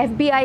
FBI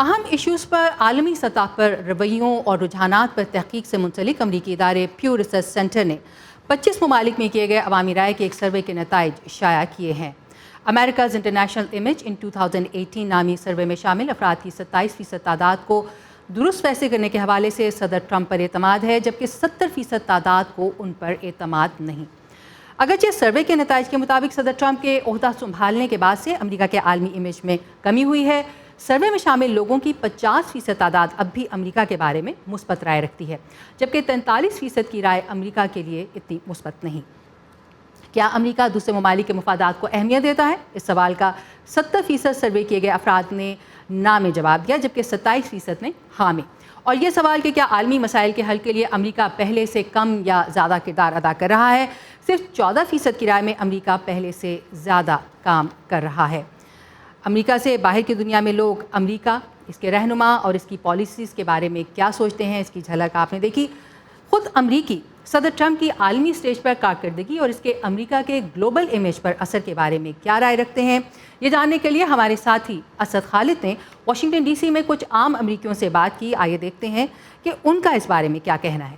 اہم issues پر عالمی سطح پر رویوں اور رجحانات پر تحقیق سے منسلک امریکی ادارے پیو ریسرچ سینٹر نے 25 ممالک میں کیے گئے عوامی رائے کے ایک سروے کے نتائج شائع کیے ہیں۔ امریکاز انٹرنیشنل امیج ان 2018 نامی سروے میں شامل افراد کی 27% تعداد کو درست فیصلے کرنے کے حوالے سے صدر ٹرمپ پر اعتماد ہے، جبکہ 70% تعداد کو ان پر اعتماد نہیں۔ اگرچہ سروے کے نتائج کے مطابق صدر ٹرمپ کے عہدہ سنبھالنے کے بعد سے امریکہ کے عالمی امیج میں کمی ہوئی ہے، سروے میں شامل لوگوں کی 50% تعداد اب بھی امریکہ کے بارے میں مثبت رائے رکھتی ہے، جبکہ 43% کی رائے امریکہ کے لیے اتنی مثبت نہیں۔ کیا امریکہ دوسرے ممالک کے مفادات کو اہمیت دیتا ہے؟ اس سوال کا 70% سروے کیے گئے افراد نے نا میں جواب دیا، جبکہ 27% نے ہاں میں۔ اور یہ سوال کہ کیا عالمی مسائل کے حل کے لیے امریکہ پہلے سے کم یا زیادہ کردار ادا کر رہا ہے، صرف 14% کی رائے میں امریکہ پہلے سے زیادہ کام کر رہا ہے۔ امریکہ سے باہر کی دنیا میں لوگ امریکہ، اس کے رہنما اور اس کی پالیسیز کے بارے میں کیا سوچتے ہیں، اس کی جھلک آپ نے دیکھی۔ خود امریکی صدر ٹرمپ کی عالمی سٹیج پر کارکردگی اور اس کے امریکہ کے گلوبل امیج پر اثر کے بارے میں کیا رائے رکھتے ہیں، یہ جاننے کے لیے ہمارے ساتھی اسد خالد نے واشنگٹن ڈی سی میں کچھ عام امریکیوں سے بات کی۔ آئیے دیکھتے ہیں کہ ان کا اس بارے میں کیا کہنا ہے۔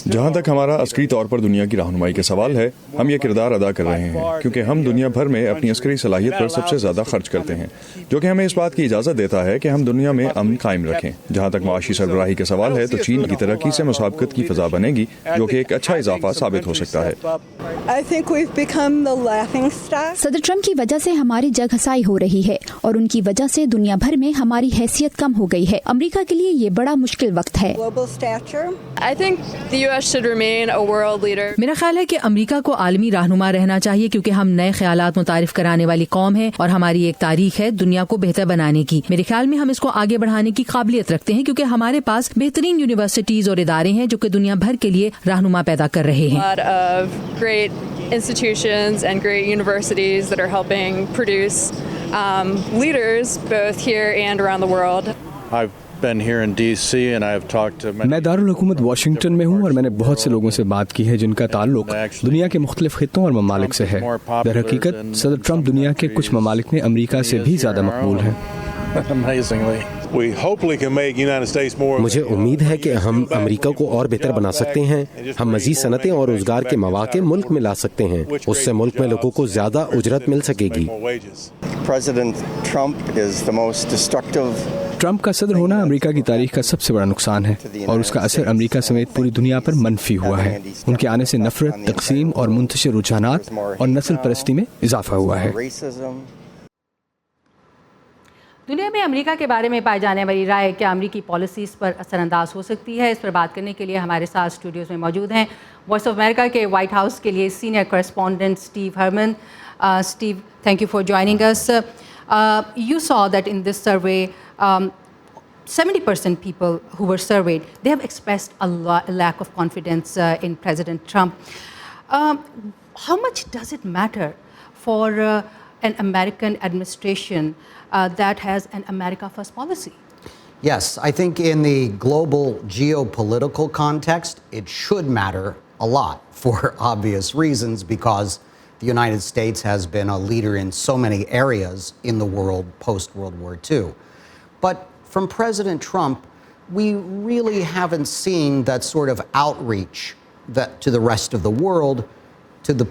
جہاں تک ہمارا عسکری طور پر دنیا کی رہنمائی کا سوال ہے، ہم یہ کردار ادا کر رہے ہیں کیونکہ ہم دنیا بھر میں اپنی عسکری صلاحیت پر سب سے زیادہ خرچ کرتے ہیں، جو کہ ہمیں اس بات کی اجازت دیتا ہے کہ ہم دنیا میں امن قائم رکھیں۔ جہاں تک معاشی سربراہی کا سوال ہے تو چین کی ترقی سے مسابقت کی فضا بنے گی، جو کہ ایک اچھا اضافہ ثابت ہو سکتا ہے۔ صدر ٹرمپ کی وجہ سے ہماری جگ ہنسائی ہو رہی ہے اور ان کی وجہ سے دنیا بھر میں ہماری حیثیت کم ہو گئی ہے۔ امریکہ کے لیے یہ بڑا مشکل وقت ہے۔ میرا خیال ہے کہ امریکہ کو عالمی رہنما رہنا چاہیے، کیونکہ ہم نئے خیالات متعارف کرانے والی قوم ہیں اور ہماری ایک تاریخ ہے دنیا کو بہتر بنانے کی۔ میرے خیال میں ہم اس کو آگے بڑھانے کی قابلیت رکھتے ہیں، کیونکہ ہمارے پاس بہترین یونیورسٹیز اور ادارے ہیں جو کہ دنیا بھر کے لیے رہنما پیدا کر رہے ہیں۔ institutions and great universities that are helping produce leaders both here and around the world. I've been here in DC and I've talked to many. میں دارالحکومت واشنگٹن میں ہوں اور میں نے بہت سے لوگوں سے بات کی ہے جن کا تعلق دنیا کے مختلف خطوں اور ممالک سے ہے۔ در حقیقت صدر ٹرمپ دنیا کے کچھ ممالک میں امریکہ سے بھی زیادہ مقبول ہیں۔ مجھے امید ہے کہ ہم امریکہ کو اور بہتر بنا سکتے ہیں۔ ہم مزید صنعتیں اور روزگار کے مواقع ملک میں لا سکتے ہیں، اس سے ملک میں لوگوں کو زیادہ اجرت مل سکے گی۔ ٹرمپ کا صدر ہونا امریکہ کی تاریخ کا سب سے بڑا نقصان ہے اور اس کا اثر امریکہ سمیت پوری دنیا پر منفی ہوا ہے۔ ان کے آنے سے نفرت، تقسیم اور منتشر رجحانات اور نسل پرستی میں اضافہ ہوا ہے۔ دنیا میں امریکہ کے بارے میں پائے جانے والی رائے کیا امریکی پالیسیز پر اثر انداز ہو سکتی ہے؟ اس پر بات کرنے کے لیے ہمارے ساتھ اسٹوڈیوز میں موجود ہیں وائس آف امریکہ کے وائٹ ہاؤس کے لیے senior correspondent Steve Herman. Steve, thank you for joining us. You saw that in this survey 70% people who were surveyed, they have expressed a lack of confidence in President Trump. How much does it matter for an American administration that has an America First policy? Yes, I think in the global geopolitical context, it should matter a lot for obvious reasons, because the United States has been a leader in so many areas in the world post-World War II. But from President Trump, we really haven't seen that sort of outreach to the rest of the world, to the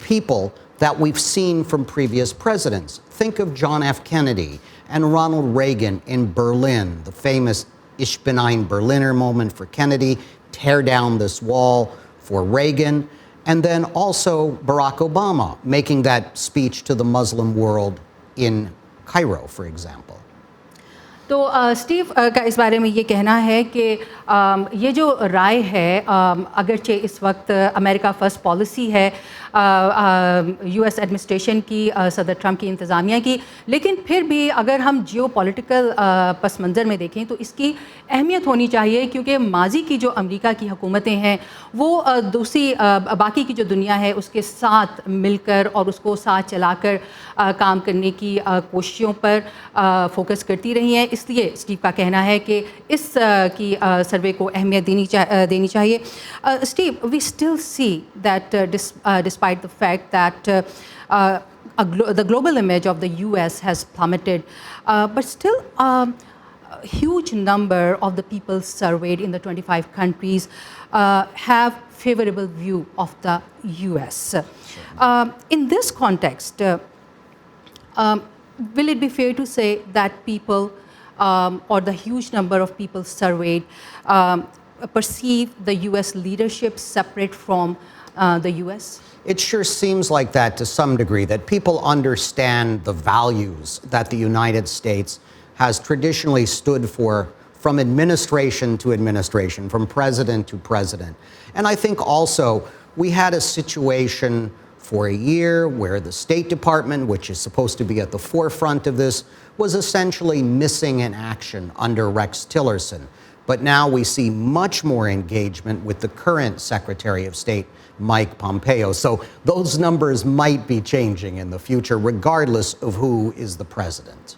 people, that we've seen from previous presidents. Think of John F. Kennedy and Ronald Reagan in Berlin, the famous Ich bin ein Berliner moment for Kennedy, tear down this wall for Reagan, and then also Barack Obama making that speech to the Muslim world in Cairo, for example. تو Steve کا اس بارے میں یہ کہنا ہے کہ یہ جو رائے ہے، اگرچہ اس وقت امریکہ فرسٹ پالیسی ہے یو ایس ایڈمنسٹریشن کی، صدر ٹرمپ کی انتظامیہ کی، لیکن پھر بھی اگر ہم جیو پولیٹیکل پس منظر میں دیکھیں تو اس کی اہمیت ہونی چاہیے، کیونکہ ماضی کی جو امریکہ کی حکومتیں ہیں وہ دوسری باقی کی جو دنیا ہے اس کے ساتھ مل کر اور اس کو ساتھ چلا کر کام کرنے کی کوششوں پر فوکس کرتی رہی ہیں۔ اس لیے اسٹیو کا کہنا ہے کہ اس کی سروے کو اہمیت دینی چاہیے۔ Steve, we still see that despite the fact that the global image of the US has plummeted, but still a huge number of the people surveyed in the 25 countries have favorable view of the US. In this context, will it be fair to say that people or the huge number of people surveyed perceive the US leadership separate from the US? It sure seems like that to some degree, that people understand the values that the United States has traditionally stood for from administration to administration, from president to president. And I think also we had a situation for a year where the State Department, which is supposed to be at the forefront of this, was essentially missing in action under Rex Tillerson. But now we see much more engagement with the current Secretary of State, Mike Pompeo. So those numbers might be changing in the future, regardless of who is the president.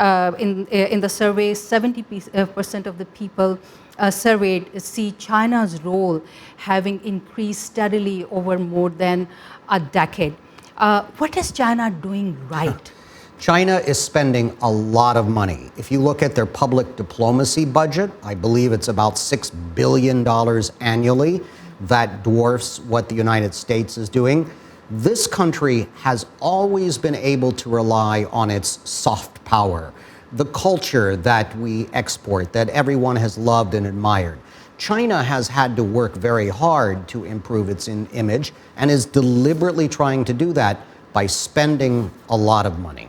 in the survey 70% of the people surveyed see China's role having increased steadily over more than a decade. What is China doing right? China is spending a lot of money. If you look at their public diplomacy budget, I believe it's about $6 billion annually. That dwarfs what the United States is doing. This country has always been able to rely on its soft power, the culture that we export, that everyone has loved and admired. China has had to work very hard to improve its image and is deliberately trying to do that by spending a lot of money.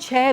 $6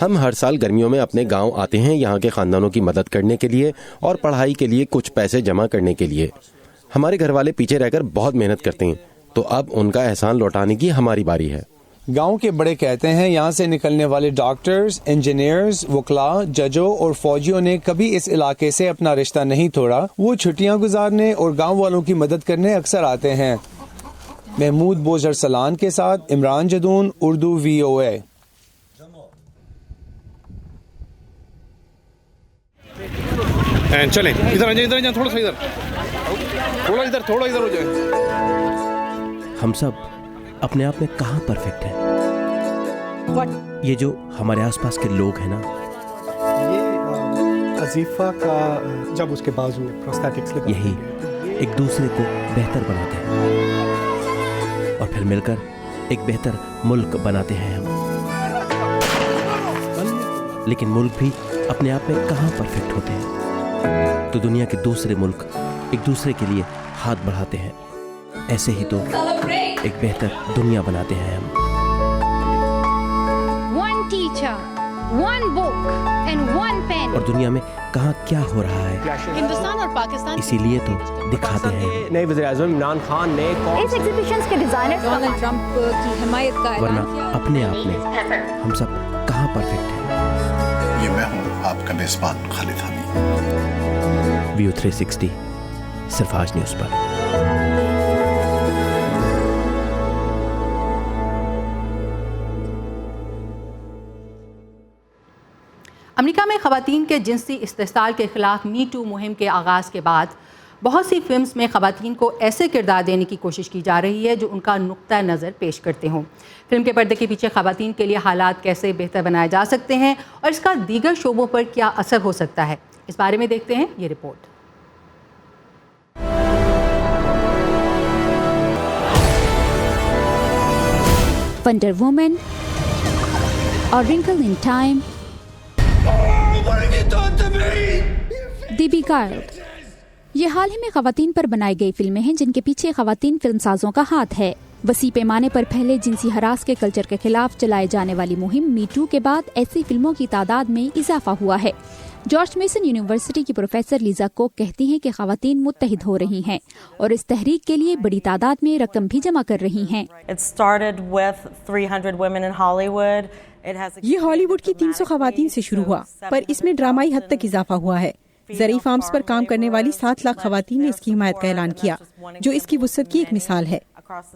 ہم ہر سال گرمیوں میں اپنے گاؤں آتے ہیں یہاں کے خاندانوں کی مدد کرنے کے لیے اور پڑھائی کے لیے کچھ پیسے جمع کرنے کے لیے. ہمارے گھر والے پیچھے رہ کر بہت محنت کرتے ہیں تو اب ان کا احسان لوٹانے کی ہماری باری ہے. گاؤں کے بڑے کہتے ہیں یہاں سے نکلنے والے ڈاکٹرز، انجینئرز، وکلاء، ججوں اور فوجیوں نے کبھی اس علاقے سے اپنا رشتہ نہیں توڑا. وہ چھٹیاں گزارنے اور گاؤں والوں کی مدد کرنے اکثر آتے ہیں. محمود بوزر سلان کے ساتھ عمران جدون، اردو VOA. چلیں ادھر تھوڑا ادھر ہو جائے. ہم سب اپنے آپ میں کہاں پرفیکٹ ہیں؟ یہ جو ہمارے آس پاس کے لوگ ہیں نا، یہ عزیفہ کا جب اس کے بازو پروستھیٹکس لگا، یہی ایک دوسرے کو بہتر بناتے ہیں اور پھر مل کر ایک بہتر ملک بناتے ہیں ہم. لیکن ملک بھی اپنے آپ میں کہاں پرفیکٹ ہوتے ہیں؟ تو دنیا کے دوسرے ملک ایک دوسرے کے لیے ہاتھ بڑھاتے ہیں. ایسے ہی تو ایک بہتر دنیا بناتے ہیں ہم. One teacher, one book and one pen. اور دنیا میں کہاں کیا ہو رہا ہے ہندوستان اور پاکستان، اسی لیے تو دکھاتے ہیں. نئے وزیر اعظم عمران خان نے اس ایگزیبیشنز کے ڈیزائنر ڈونلڈ ٹرمپ کی حمایت کا ورنہ اعلان کیا. اپنے آپ میں ہم سب کہاں پرفیکٹ ہیں؟ یہ میں ہوں آپ کا میزبان خالد حمید. ویو 360 صرف آج نیوز پر. امریکہ میں خواتین کے جنسی استحصال کے خلاف می ٹو مہم کے آغاز کے بعد بہت سی فلمز میں خواتین کو ایسے کردار دینے کی کوشش کی جا رہی ہے جو ان کا نقطہ نظر پیش کرتے ہوں. فلم کے پردے کے پیچھے خواتین کے لیے حالات کیسے بہتر بنائے جا سکتے ہیں اور اس کا دیگر شعبوں پر کیا اثر ہو سکتا ہے، اس بارے میں دیکھتے ہیں یہ رپورٹ. ونڈر وومن اور رنکل ان ٹائم، دیبی گارلڈ، یہ حال ہی میں خواتین پر بنائی گئی فلمیں ہیں جن کے پیچھے خواتین فلم سازوں کا ہاتھ ہے. وسیع پیمانے پر پھیلے جنسی ہراس کے کلچر کے خلاف چلائے جانے والی مہم می ٹو کے بعد ایسی فلموں کی تعداد میں اضافہ ہوا ہے. جارج میسن یونیورسٹی کی پروفیسر لیزا کوک کہتی ہیں کہ خواتین متحد ہو رہی ہیں اور اس تحریک کے لیے بڑی تعداد میں رقم بھی جمع کر رہی ہیں. یہ ہالی ووڈ کی 300 خواتین سے شروع ہوا، پر اس میں ڈرامائی حد تک اضافہ ہوا ہے. زرعی فارمز پر کام کرنے والی 7 لاکھ خواتین نے اس کی حمایت کا اعلان کیا، جو اس کی وسعت کی ایک مثال ہے.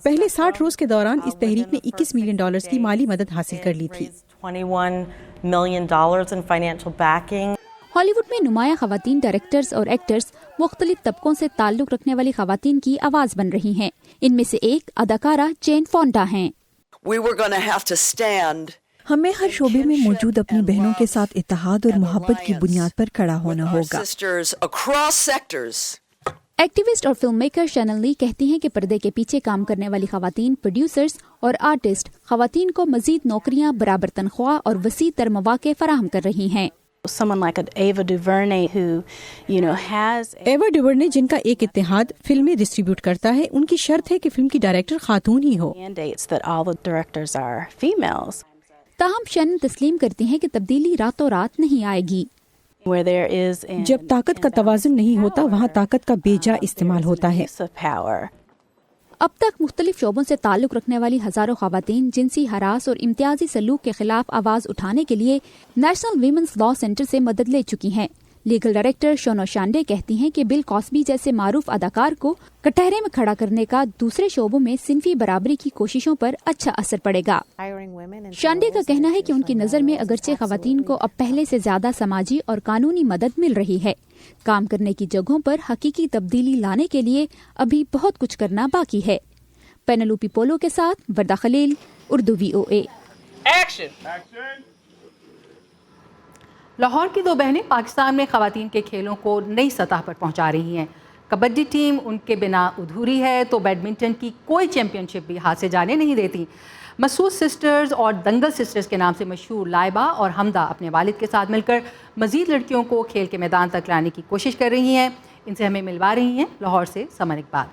پہلے 60 روز کے دوران اس تحریک نے $21 ملین کی مالی مدد حاصل کر لی تھی. ہالی ووڈ میں نمایاں خواتین ڈائریکٹرز اور ایکٹرز مختلف طبقوں سے تعلق رکھنے والی خواتین کی آواز بن رہی ہیں. ان میں سے ایک اداکارہ جین فونڈا ہیں. ہمیں ہر شعبے میں موجود اپنی بہنوں کے ساتھ اتحاد اور محبت کی بنیاد پر کھڑا ہونا ہوگا. ایکٹیوسٹ اور فلم میکر شینن لی کہتی ہیں کہ پردے کے پیچھے کام کرنے والی خواتین پروڈیوسرز اور آرٹسٹ خواتین کو مزید نوکریاں، برابر تنخواہ اور وسیع تر مواقع فراہم کر رہی ہیں. ایوا ڈیورنے جن کا ایک اتحاد فلمیں ڈسٹریبیوٹ کرتا ہے، ان کی شرط ہے کہ فلم کی ڈائریکٹر خاتون ہی ہو. تاہم شینن تسلیم کرتی ہیں کہ تبدیلی راتوں رات نہیں آئے گی. جب طاقت کا توازن نہیں ہوتا، وہاں طاقت کا بے جا استعمال ہوتا ہے. اب تک مختلف شعبوں سے تعلق رکھنے والی ہزاروں خواتین جنسی ہراس اور امتیازی سلوک کے خلاف آواز اٹھانے کے لیے نیشنل ویمنز لا سینٹر سے مدد لے چکی ہیں. لیگل ڈائریکٹر شونو شانڈے کہتی ہیں کہ بل کاسبی جیسے معروف اداکار کو کٹہرے میں کھڑا کرنے کا دوسرے شعبوں میں صنفی برابری کی کوششوں پر اچھا اثر پڑے گا. شانڈے کا کہنا ہے کہ ان کی نظر میں اگرچہ خواتین کو اب پہلے سے زیادہ سماجی اور قانونی مدد مل رہی ہے، کام کرنے کی جگہوں پر حقیقی تبدیلی لانے کے لیے ابھی بہت کچھ کرنا باقی ہے. پینلوپی پولو کے ساتھ وردہ خلیل، اردو VOA. لاہور کی 2 بہنیں پاکستان میں خواتین کے کھیلوں کو نئی سطح پر پہنچا رہی ہیں. کبڈی ٹیم ان کے بنا ادھوری ہے تو بیڈمنٹن کی کوئی چیمپئن شپ بھی ہاتھ سے جانے نہیں دیتی. مسعود سسٹرز اور دنگل سسٹرز کے نام سے مشہور لائبہ اور حمدہ اپنے والد کے ساتھ مل کر مزید لڑکیوں کو کھیل کے میدان تک لانے کی کوشش کر رہی ہیں. ان سے ہمیں ملوا رہی ہیں لاہور سے سمر اقبال.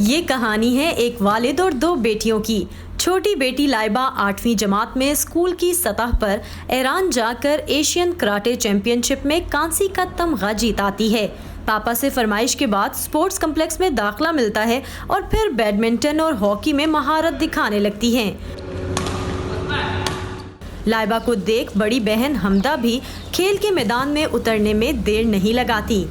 یہ کہانی ہے ایک والد اور 2 بیٹیوں کی. چھوٹی بیٹی لائبہ 8ویں جماعت میں اسکول کی سطح پر ایران جا کر ایشین کراٹے چیمپئن شپ میں کانسی کا تمغہ جیتاتی ہے. پاپا سے فرمائش کے بعد اسپورٹس کمپلیکس میں داخلہ ملتا ہے اور پھر بیڈمنٹن اور ہاکی میں مہارت دکھانے لگتی ہیں. لائبہ کو دیکھ بڑی بہن حمدہ بھی کھیل کے میدان میں اترنے میں دیر نہیں لگاتی.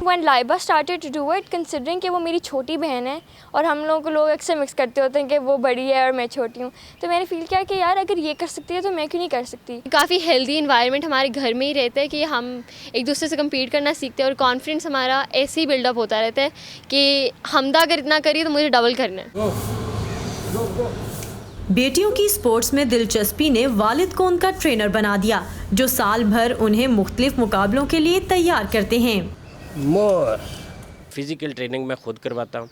When Laiba started to do it, considering کہ وہ میری چھوٹی بہن ہے اور ہم لوگ اکثر مکس کرتے ہوتے ہیں کہ وہ بڑی ہے اور میں چھوٹی ہوں, تو میں نے فیل کیا کہ یار اگر یہ کر سکتی ہے تو میں کیوں نہیں کر سکتی. کافی ہیلدی انوائرمنٹ ہمارے گھر میں ہی رہتا ہے کہ ہم ایک دوسرے سے کمپیٹ کرنا سیکھتے ہیں اور کانفیڈنس ہمارا ایسے ہی بلڈ اپ ہوتا رہتا ہے کہ حمدہ اگر اتنا کری تو مجھے ڈبل کرنا ہے. بیٹیوں کی سپورٹس میں دلچسپی نے والد کو ان کا ٹرینر بنا دیا, جو سال بھر انہیں مختلف مقابلوں کے لیے تیار کرتے ہیں. فزیکل ٹریننگ میں خود کرواتا ہوں,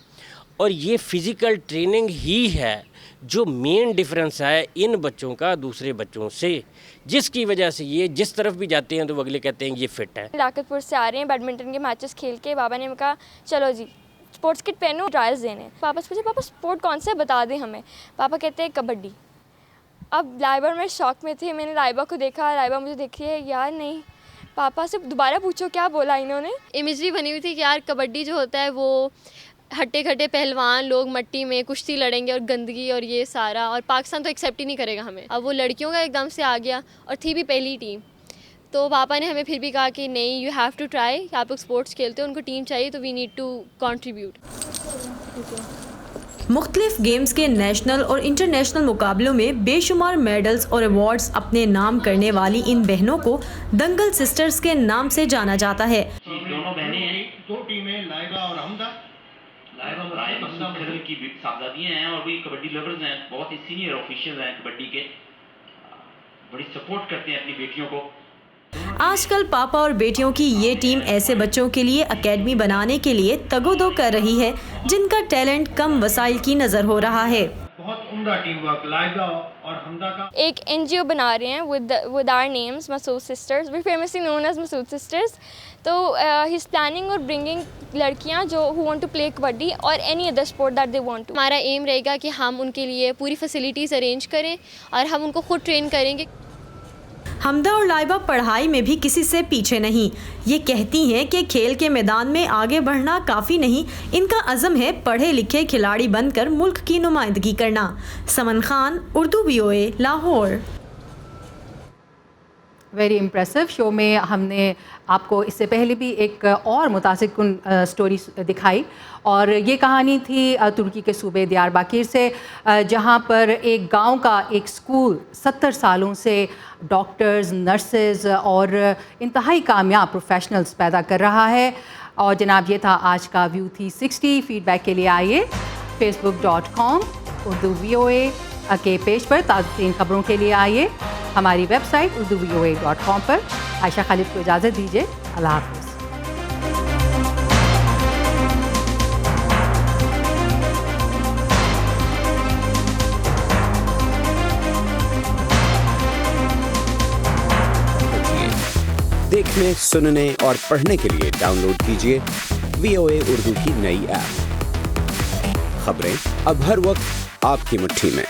اور یہ فزیکل ٹریننگ ہی ہے جو مین ڈفرینس ہے ان بچوں کا دوسرے بچوں سے, جس کی وجہ سے یہ جس طرف بھی جاتے ہیں تو اگلے کہتے ہیں یہ فٹ ہے. لاکت پور سے آ رہے ہیں بیڈمنٹن کے میچز کھیل کے, بابا نے کہا چلو جی اسپورٹس کٹ پہنو, ٹرائلز دینے. پاپا سے پوچھا پاپا اسپورٹ کون سا ہے بتا دیں ہمیں. پاپا کہتے ہیں کبڈی. اب لائبہ میں شوق میں تھے, میں نے لائبہ کو دیکھا, لائبہ مجھے دیکھی ہے, یار نہیں, پاپا سے دوبارہ پوچھو کیا بولا انہوں نے. امیجری بنی ہوئی تھی کہ یار کبڈی جو ہوتا ہے وہ ہٹے کھٹے پہلوان لوگ مٹی میں کشتی لڑیں گے اور گندگی اور یہ سارا, اور پاکستان تو ایکسیپٹ ہی نہیں کرے گا ہمیں. اب وہ لڑکیوں کا ایک دم سے آ گیا اور تھی بھی پہلی ٹیم, تو پاپا نے ہمیں پھر بھی کہا کہ نہیں, یو ہیو ٹو ٹرائی, آپ لوگ اسپورٹس کھیلتے ہو, ان کو ٹیم چاہیے تو وی نیڈ ٹو کنٹریبیوٹ. مختلف گیمز کے نیشنل اور انٹرنیشنل مقابلوں میں بے شمار میڈلز اور ایوارڈز اپنے نام کرنے والی ان بہنوں کو دنگل سسٹرز کے نام سے جانا جاتا ہے. دونوں بہنیں ہیں, 2 ٹیمیں لائبہ اور حمدہ. لائبہ کھرل کی صاحبزادیاں ہیں اور بھی کبڈی لورز ہیں, بہت ہی سینئر آفیشیل ہیں کبڈی کے, بڑی سپورٹ کرتے ہیں اپنی بیٹیوں کو. آج کل پاپا اور بیٹیوں کی یہ ٹیم ایسے بچوں کے لیے اکیڈمی بنانے کے لیے تگودو کر رہی ہے جن کا ٹیلنٹ کم وسائل کی نظر ہو رہا ہے. بہت عمدہ ٹیم ورک لائبہ اور حمدہ کا. ایک NGO بنا رہے ہیں with our names, Masood sisters, we famously known as Masood sisters. تو he is planning اور bringing لڑکیاں جو who want to play kabaddi اور any other sport that they want to. ہمارا ایم رہے گا کہ ہم ان کے لیے پوری فیسلٹیز ارینج کریں اور ہم ان کو خود ٹرین کریں گے. حمدہ اور لائبہ پڑھائی میں بھی کسی سے پیچھے نہیں. یہ کہتی ہیں کہ کھیل کے میدان میں آگے بڑھنا کافی نہیں, ان کا عزم ہے پڑھے لکھے کھلاڑی بن کر ملک کی نمائندگی کرنا. Saman Khan, Urdu VOA, Lahore. Very impressive. Show میں ہم نے آپ کو اس سے پہلے بھی ایک اور متاثر کن سٹوری دکھائی, اور یہ کہانی تھی ترکی کے صوبے دیار باکر سے, جہاں پر ایک گاؤں کا ایک اسکول 70 سالوں سے ڈاکٹرز, نرسز اور انتہائی کامیاب پروفیشنلز پیدا کر رہا ہے. اور جناب یہ تھا آج کا ویو 360. فیڈ بیک کے لیے آئیے facebook.com اردو VOA کے پیج پر. تازہ ترین خبروں کے لیے آئیے ہماری ویب سائٹ urduvoa.com پر. عائشہ خالد کو اجازت دیجیے. اللہ حافظ. دیکھنے, سننے اور پڑھنے کے لیے ڈاؤن لوڈ کیجیے VOA اردو کی نئی ایپ. خبریں اب ہر وقت آپ کی مٹھی میں.